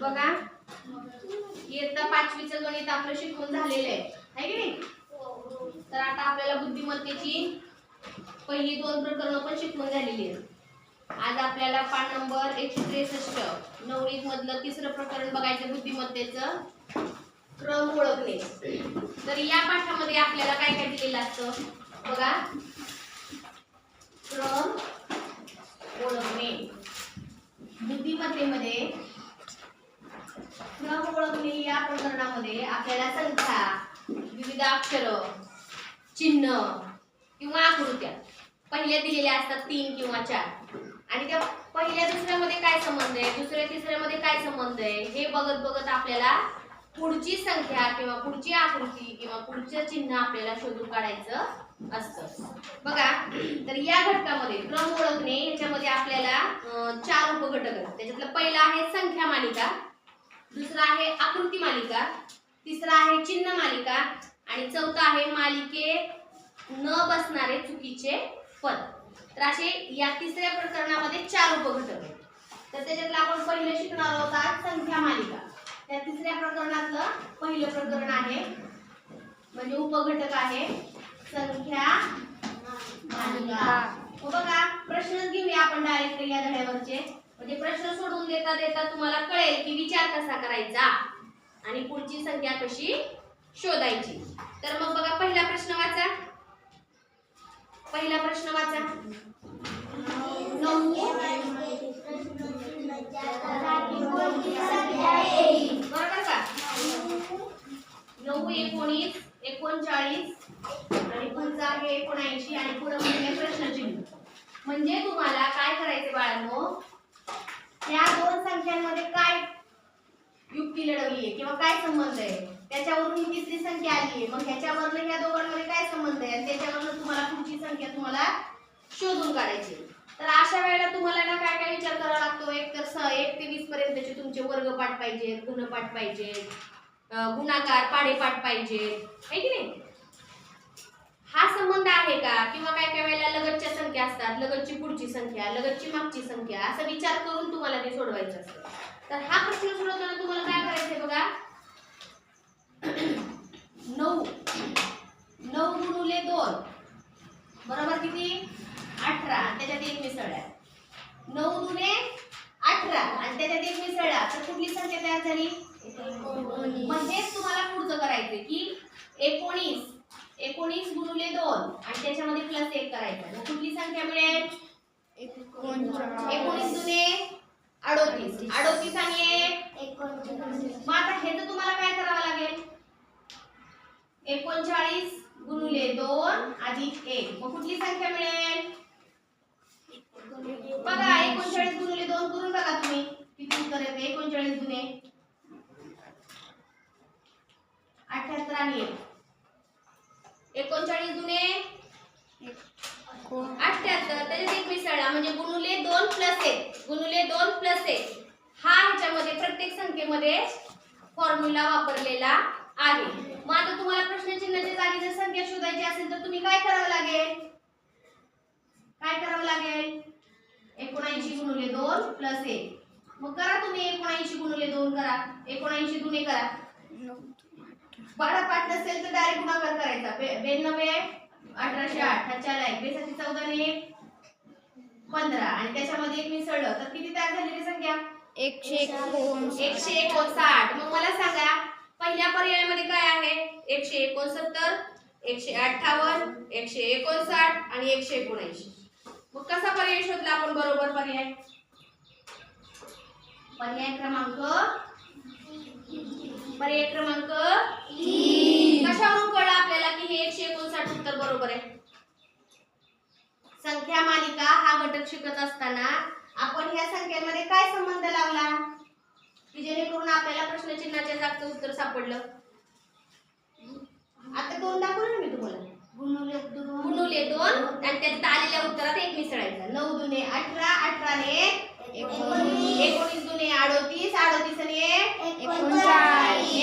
बघा इयत्ता 5वीचं गणित आपलं शिकवून झालेलं आहे की नाही? तर आता आपल्याला बुद्धिमत्तेची पहिली 2 प्रकरणं पण शिकवून झालेली आहेत. आज आपल्याला पान नंबर 163 नवनीत मधलं 3रं प्रकरण बघायचं, बुद्धिमत्तेचं क्रम ओळखणे. तर या पाठामध्ये आपल्याला काय काय दिलेलं असतं बघा. क्रम ओळखणे. बुद्धिमत्तेमध्ये क्रम ओळखणे या प्रकरणामध्ये आपल्याला संख्या, विविध अक्षर, चिन्ह किंवा आकृत्या पहिल्या दिलेल्या असतात 3 किंवा 4 आणि त्या पहिल्या दुसऱ्यामध्ये काय संबंध आहे, दुसऱ्या तिसऱ्यामध्ये काय संबंध आहे हे बघत बघत आपल्याला पुढची संख्या किंवा पुढची आकृती किंवा पुढचं चिन्ह आपल्याला शोधून काढायचं असतं. बघा तर या घटकामध्ये क्रम ओळखणे याच्यामध्ये आपल्याला 4 उपघटक आहेत. त्याच्यातलं पहिला आहे संख्या मालिका, दुसरा आहे आकृती मालिका, तिसरा आहे चिन्ह मालिका आणि चौथा आहे मालिके न बसणारे चुकीचे पद. तर असे या 3ऱ्या प्रकरणामध्ये 4 उपघटक आहेत. तर त्याच्यातलं आपण पहिलं शिकणार आहोत आज संख्या मालिका. त्या 3ऱ्या प्रकरणातलं पहिलं प्रकरण आहे म्हणजे उपघटक आहे संख्या मालिका. बघा प्रश्न घेऊया आपण डायरेक्ट या धड्यावरचे. म्हणजे प्रश्न सोडून देता देता तुम्हाला कळेल की विचार कसा करायचा आणि पुढची संख्या कशी शोधायची. तर मग बघा पहिला प्रश्न वाचा. पहिला प्रश्न वाचा. 9 बरोबर का? 9 19 39 आणि पुढचा आहे 79 आणि पुढे म्हणजे प्रश्नचिन्ह. म्हणजे तुम्हाला काय करायचे बाळांनो, या 2 संख्यांमध्ये काय युक्ती लढवली आहे किंवा काय संबंध आहे त्याच्यावरून ही तिसरी संख्या आली आहे. मग ह्याच्यावरून ह्या दोघांमध्ये काय संबंध आहे आणि त्याच्यावरून तुम्हाला पुढची संख्या तुम्हाला शोधून काढायची. तर अशा वेळेला तुम्हाला ना काय काय विचार करावा लागतो. एक तर 1 ते 20 पर्यंतचे तुमचे वर्गपाठ पाहिजेत, गुणपाठ पाहिजेत, गुणाकार पाढेपाठ पाहिजेत, है की नाही? हा संबंध आहे का? किंवा काय काय वेळेला लगतच्या संख्या असतात, लगतची पुढची संख्या, लगतची मागची संख्या, असा विचार करून तुम्हाला ते सोडवायचं असतं. तर हा प्रश्न सोडवताना तुम्हाला काय करायचंय बघा. 9 गुणिले 2 बरोबर किती? 18. त्याच्यात 1 मिसळला. 9 गुणे 18 आणि त्याच्यात 1 मिसळला तर कुठली संख्या तयार झाली? म्हणजे तुम्हाला पुढचं करायचंय की 19 गुणिले 2 आणि त्याच्यामध्ये +1 करायचं. मग कुठली संख्या मिळेल? 19 दुने 38. 38 आणि 1 मग आता हे तर तुम्हाला काय करावं लागेल? 39 गुणिले 2 अधिक 1 मग कुठली संख्या मिळेल? बघा 39 गुणिले 2 करून बघा तुम्ही किती उत्तर येते. 39 दुने 78 आणि 1 39 दुने 78 त्याच्यात 1 मिसळला म्हणजे गुणिले 2 + 1 गुणिले 2 + 1 हा ह्याच्यामध्ये प्रत्येक संख्येमध्ये फॉर्म्युला वापरलेला आहे. मग आता तुम्हाला प्रश्नचिन्हाच्या जागी जर संख्या शोधायची असेल तर तुम्ही काय करावं लागेल? काय करावं लागेल? 79 गुणिले 2 + 1 मग करा तुम्ही. 79 गुणिले 2 करा. 79 दुने करा. पाढापाठ नसेल तर डायरेक्ट गुणाकार करायचा. 92 1808 हा 4 आहे. 2 14 ने 15 आणि त्याच्यामध्ये 1 मिसळलं तर किती तयार झालेली संख्या? 159. मग मला सांगा पहिल्या पर्यायामध्ये काय आहे? 169 158 159 आणि 179. मग कसा पर्याय शोधला आपण बरोबर पर्याय? पर्याय क्रमांक 3. कशावरून कळलं आपल्याला की हे 159 उत्तर बरोबर आहे? संख्या मालिका हा घटक शिकत असताना आपण ह्या संख्यांमध्ये काय संबंध लावला की जेणेकरून आपल्याला प्रश्नचिन्हाच्या जागचं उत्तर सापडलं? आता 2 दाखवलं ना मी तुम्हाला. गुणिले 2 आणि त्याच्यात आलेल्या उत्तरात 1 मिसळायचा. 9 दुने 18 18 ने 19 दुने 38 38 आणि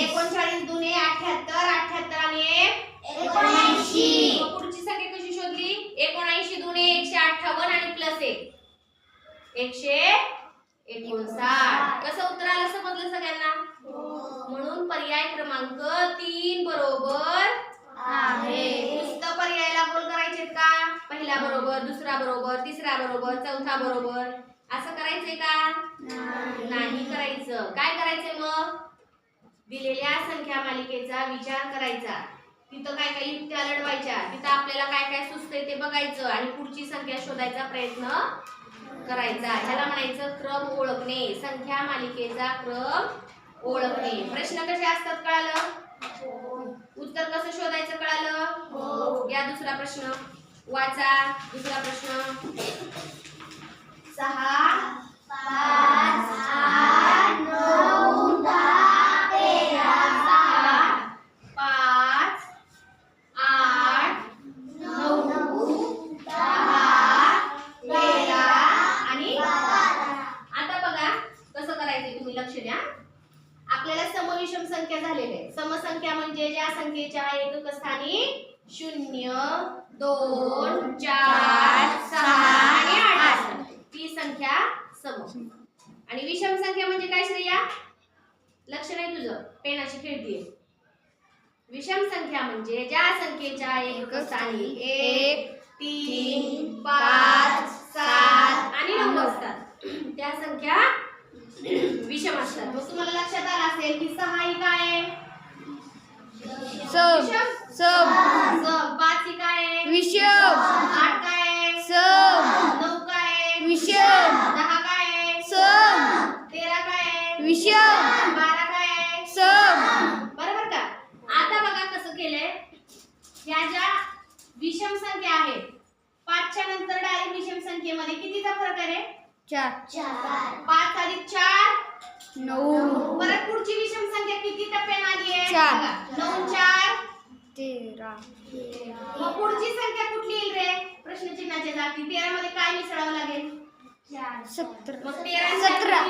39 दुने 78 78 आणि 79. पुढची संख्या कशी शोधली? 79 दुने 158 आणि +1 159. कसं उत्तर आलं समजलं सगळ्यांना? पर्याय क्रमांक 3 बरोबर आहे. नुसतं पर्यायाला गोल करायचे का? पहिला बरोबर, दुसरा बरोबर, तिसरा बरोबर, चौथा बरोबर असं करायचंय का? नाही करायचं. काय करायचंय मग? दिलेल्या संख्या मालिकेचा विचार करायचा. तिथं काय काय युक्त्या लढवायच्या, तिथं आपल्याला काय काय सुचतंय ते बघायचं आणि पुढची संख्या शोधायचा प्रयत्न करायचा. ह्याला म्हणायचं क्रम ओळखणे. संख्या मालिकेचा क्रम ओळखणे. प्रश्न कसे असतात कळालं? उत्तर कसं शोधायचं कळालं? या दुसरा प्रश्न वाचा. दुसरा प्रश्न 6 5 8 9 10 11 5 8 9 10 13 आणि 12. आता बघा कसं करायचंय, तुम्ही लक्ष द्या. आपल्याला समविषम संख्या झालेल्या आहे. समसंख्या म्हणजे ज्या संख्येच्या एकक स्थानी 0 2 4 6 आणि 8 असतात ती संख्या सम. आणि विषम संख्या म्हणजे काय श्रेया? लक्ष नाही तुझं, पेनाची खेळतीये. विषम संख्या म्हणजे ज्या संख्येच्या एकक स्थानी 1 3 5 7 आणि 9 असतात त्या संख्या विषम असतात. मग तुम्हाला लक्षात आलं असेल की 6 ही काय आहे? सम. सम. 5 ही काय आहे? विषम. 8 काय आहे? सम. 9 काय आहे? विषम. 10 काय आहे? सम. 13 काय आहे? विषम. 12 काय आहे? सम. बरोबर का? आता बघा कसं केलंय. ह्या ज्या विषम संख्या आहेत 5 च्या नंतर डायरेक्ट विषम संख्येमध्ये कितीचा फरक आहे? 4 5 अधिक 4 9 परत पुढची विषम संख्या किती टप्प्याने आली आहे? 4 9 4 13. मग पुढची संख्या कुठली येईल रे? प्रश्नचिन्हाच्या जागी 13 मध्ये काय मिसळावं लागेल? 17. मग 13 17.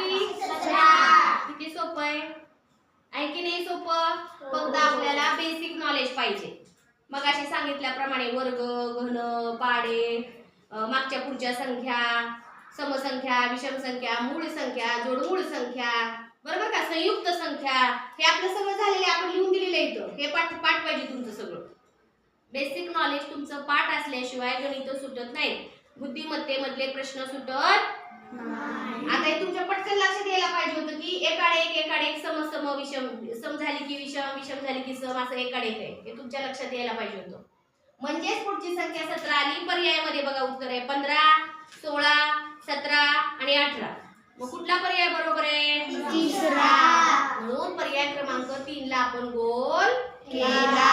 किती सोपं आहे की नाही सोपं? फक्त आपल्याला बेसिक नॉलेज पाहिजे. मग असे सांगितल्याप्रमाणे वर्ग, घन, पाडे, मागच्या पुढच्या संख्या, समसंख्या, विषम संख्या, मूळ संख्या, जोडमूळ संख्या, बरोबर का? संयुक्त संख्या, हे आपलं सगळं झालेलं आपण लिहून दिलेलं आहे. हे पाठ पाहिजे तुमचं सगळं. बेसिक नॉलेज तुमचं पाठ असल्याशिवाय गणित सुटत नाही, बुद्धिमत्तेमधले प्रश्न सुटत नाही. आता हे तुमच्या पटकन लक्षात यायला पाहिजे होतं की एकाडे एक सम विषम, सम झाली की विषम, विषम झाली की सम, असं एकाडे एक आहे. हे तुमच्या लक्षात यायला पाहिजे होतं. म्हणजेच पुढची संख्या 17 आली. पर्यायामध्ये बघा उत्तर आहे 15 16 17 आणि 18. मग कुठला पर्याय बरोबर आहे? तिसरा. म्हणून पर्याय क्रमांक 3 ला आपण गोल केला.